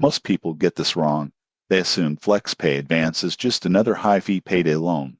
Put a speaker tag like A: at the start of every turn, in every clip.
A: Most people get this wrong. They assume FlexPay Advance is just another high-fee payday loan.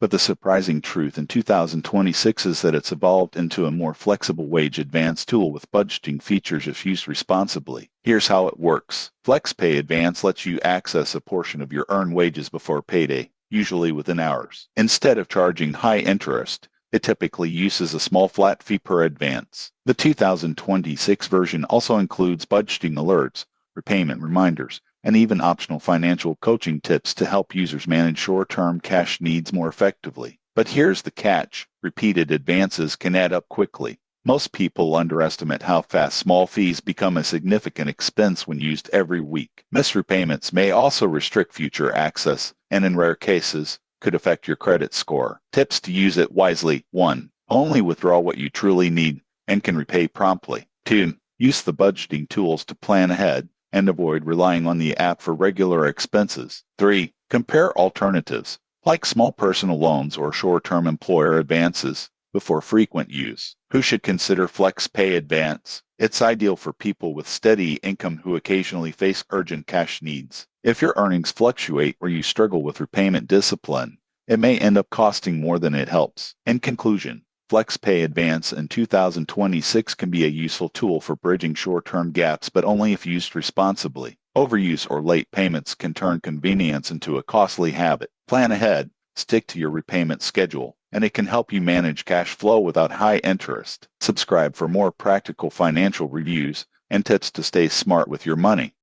A: But the surprising truth in 2026 is that it's evolved into a more flexible wage advance tool with budgeting features if used responsibly. Here's how it works. FlexPay Advance lets you access a portion of your earned wages before payday, usually within hours. Instead of charging high interest, it typically uses a small flat fee per advance. The 2026 version also includes budgeting alerts, repayment reminders, and even optional financial coaching tips to help users manage short-term cash needs more effectively. But here's the catch. Repeated advances can add up quickly. Most people underestimate how fast small fees become a significant expense when used every week. Missed repayments may also restrict future access, and in rare cases, could affect your credit score. Tips to use it wisely. 1. Only withdraw what you truly need and can repay promptly. 2. Use the budgeting tools to plan ahead and avoid relying on the app for regular expenses. 3. Compare alternatives, like small personal loans or short-term employer advances, before frequent use. Who should consider FlexPay Advance? It's ideal for people with steady income who occasionally face urgent cash needs. If your earnings fluctuate or you struggle with repayment discipline, it may end up costing more than it helps. In conclusion, FlexPay Advance in 2026 can be a useful tool for bridging short-term gaps, but only if used responsibly. Overuse or late payments can turn convenience into a costly habit. Plan ahead, stick to your repayment schedule, and it can help you manage cash flow without high interest. Subscribe for more practical financial reviews and tips to stay smart with your money.